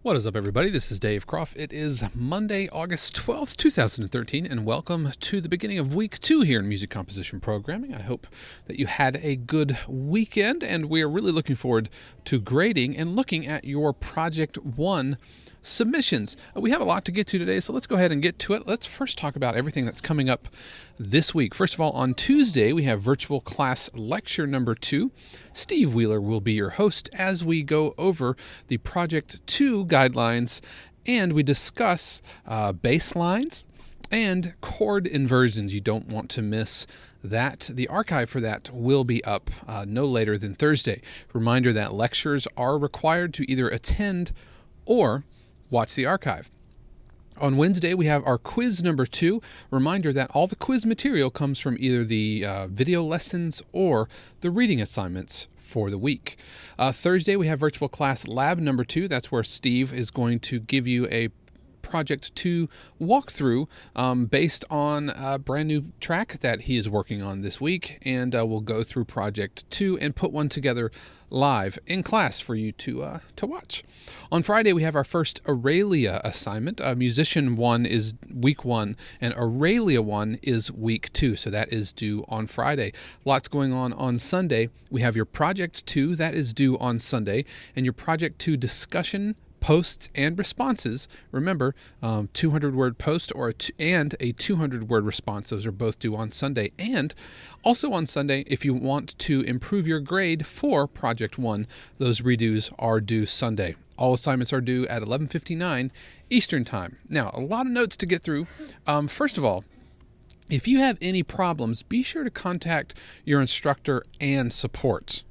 What is up, everybody? This is Dave Croft. It is Monday, August 12th, 2013, and welcome to the beginning of week 2 here in music composition programming. I hope that you had a good weekend, and we are really looking forward to grading and looking at your Project 1 submissions. We have a lot to get to today, so let's go ahead and get to it. Let's first talk about everything that's coming up this week. First of all, on Tuesday, we have virtual class lecture number 2. Steve Wheeler will be your host as we go over the Project 2 guidelines and we discuss bass lines and chord inversions. You don't want to miss that. The archive for that will be up no later than Thursday. Reminder that lectures are required to either attend or watch the archive. On Wednesday, we have our quiz number 2. Reminder that all the quiz material comes from either the video lessons or the reading assignments for the week. Thursday, we have virtual class lab number 2. That's where Steve is going to give you a Project 2 walkthrough based on a brand new track that he is working on this week, and we'll go through Project 2 and put one together live in class for you to watch. On Friday, we have our first Aurelia assignment. Musician 1 is week 1, and Aurelia 1 is week 2, so that is due on Friday. Lots going on Sunday. We have your Project 2, that is due on Sunday, and your Project 2 discussion, posts, and responses. Remember, 200-word post and a 200-word response. Those are both due on Sunday. And also on Sunday, if you want to improve your grade for Project 1, those redos are due Sunday. All assignments are due at 11:59 Eastern Time. Now, a lot of notes to get through. First of all, if you have any problems, be sure to contact your instructor and support.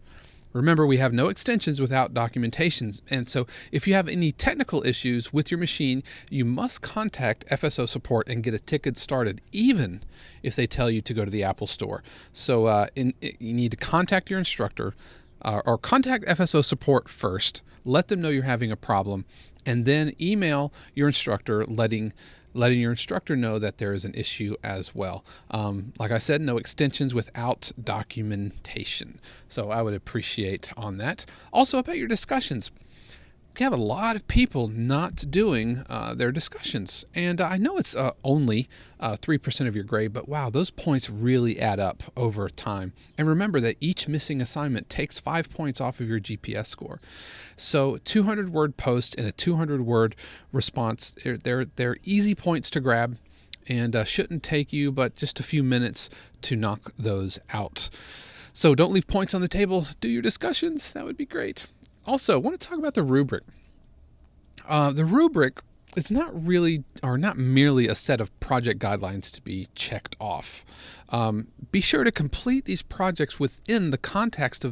Remember, we have no extensions without documentations, and so if you have any technical issues with your machine, you must contact FSO support and get a ticket started, even if they tell you to go to the Apple Store. So you need to contact your instructor or contact FSO support first, let them know you're having a problem, and then email your instructor letting your instructor know that there is an issue as well. Like I said, no extensions without documentation. So I would appreciate on that. Also, about your discussions. We have a lot of people not doing their discussions. And I know it's only 3% of your grade, but wow, those points really add up over time. And remember that each missing assignment takes 5 points off of your GPS score. So 200-word post and a 200-word response, they're easy points to grab and shouldn't take you but just a few minutes to knock those out. So don't leave points on the table. Do your discussions. That would be great. Also, I want to talk about the rubric. The rubric is not merely a set of project guidelines to be checked off. Be sure to complete these projects within the context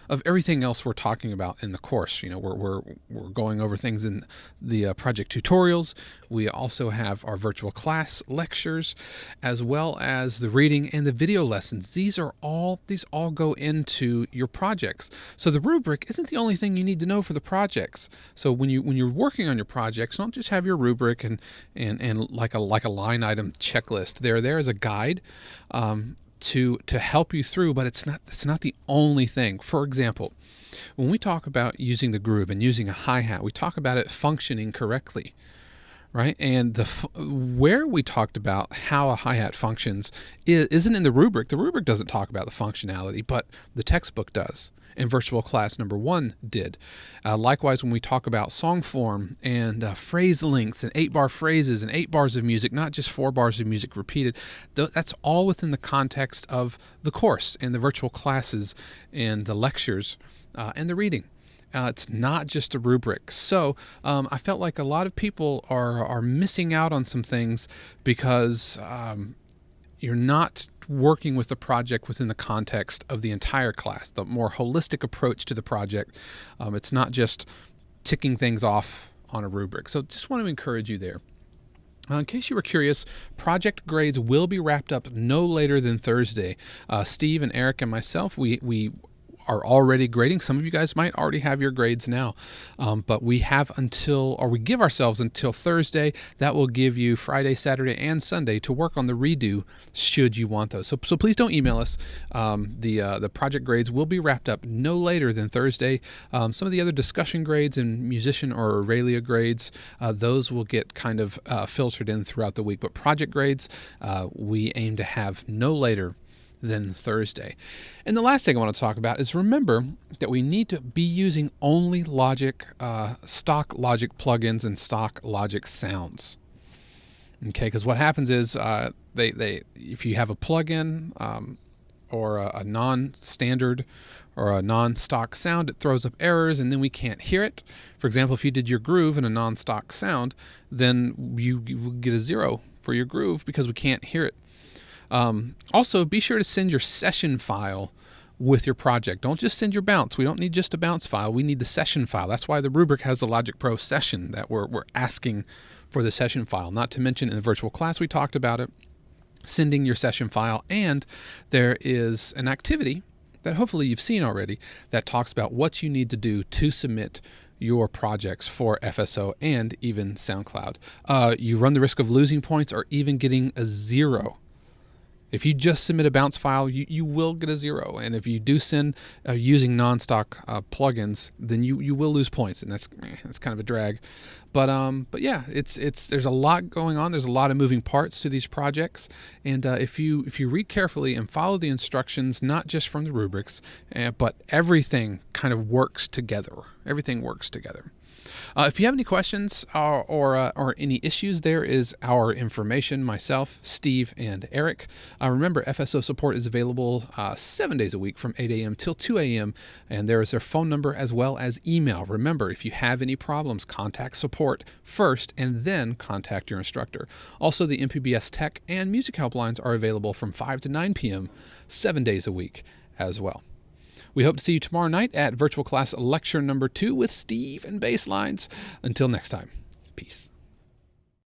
of everything else we're talking about in the course. You know, we're going over things in the project tutorials. We also have our virtual class lectures, as well as the reading and the video lessons. These all go into your projects. So the rubric isn't the only thing you need to know for the projects. So when you're working on your projects, don't just have your rubric and like a line item checklist. They're there as a guide to help you through, but it's not the only thing. For example, when we talk about using the groove and using a hi-hat, we talk about it functioning correctly, right? And where we talked about how a hi-hat functions isn't in the rubric. The rubric doesn't talk about the functionality, but the textbook does. And virtual class number 1 did. Likewise, when we talk about song form and phrase lengths and 8-bar phrases and 8 bars of music, not just 4 bars of music repeated, that's all within the context of the course and the virtual classes and the lectures and the reading. It's not just a rubric. So I felt like a lot of people are missing out on some things because you're not working with the project within the context of the entire class, the more holistic approach to the project. It's not just ticking things off on a rubric. So just want to encourage you there. In case you were curious, project grades will be wrapped up no later than Thursday. Steve and Eric and myself, we are already grading. Some of you guys might already have your grades now, but we give ourselves until Thursday. That will give you Friday, Saturday, and Sunday to work on the redo should you want those. So please don't email us. The project grades will be wrapped up no later than Thursday. Some of the other discussion grades and musician or Aurelia grades, those will get kind of filtered in throughout the week. But project grades, we aim to have no later than Thursday. And the last thing I want to talk about is remember that we need to be using only stock Logic plugins and stock Logic sounds. Okay, because what happens is if you have a plugin or a non-standard or a non-stock sound, it throws up errors and then we can't hear it. For example, if you did your groove in a non-stock sound, then you will get a 0 for your groove because we can't hear it. Also, be sure to send your session file with your project. Don't just send your bounce. We don't need just a bounce file. We need the session file. That's why the rubric has the Logic Pro session that we're asking for the session file. Not to mention in the virtual class we talked about it, sending your session file. And there is an activity that hopefully you've seen already that talks about what you need to do to submit your projects for FSO and even SoundCloud. You run the risk of losing points or even getting a 0. If you just submit a bounce file, you will get a 0. And if you do send using non-stock plugins, then you will lose points, and that's kind of a drag. But yeah, there's a lot going on. There's a lot of moving parts to these projects, and if you read carefully and follow the instructions, not just from the rubrics, but everything kind of works together. Everything works together. If you have any questions or any issues, there is our information, myself, Steve, and Eric. Remember, FSO support is available 7 days a week from 8 a.m. till 2 a.m., and there is their phone number as well as email. Remember, if you have any problems, contact support first and then contact your instructor. Also, the MPBS Tech and Music helplines are available from 5 to 9 p.m. 7 days a week as well. We hope to see you tomorrow night at Virtual Class Lecture number 2 with Steve and Basslines. Until next time, peace.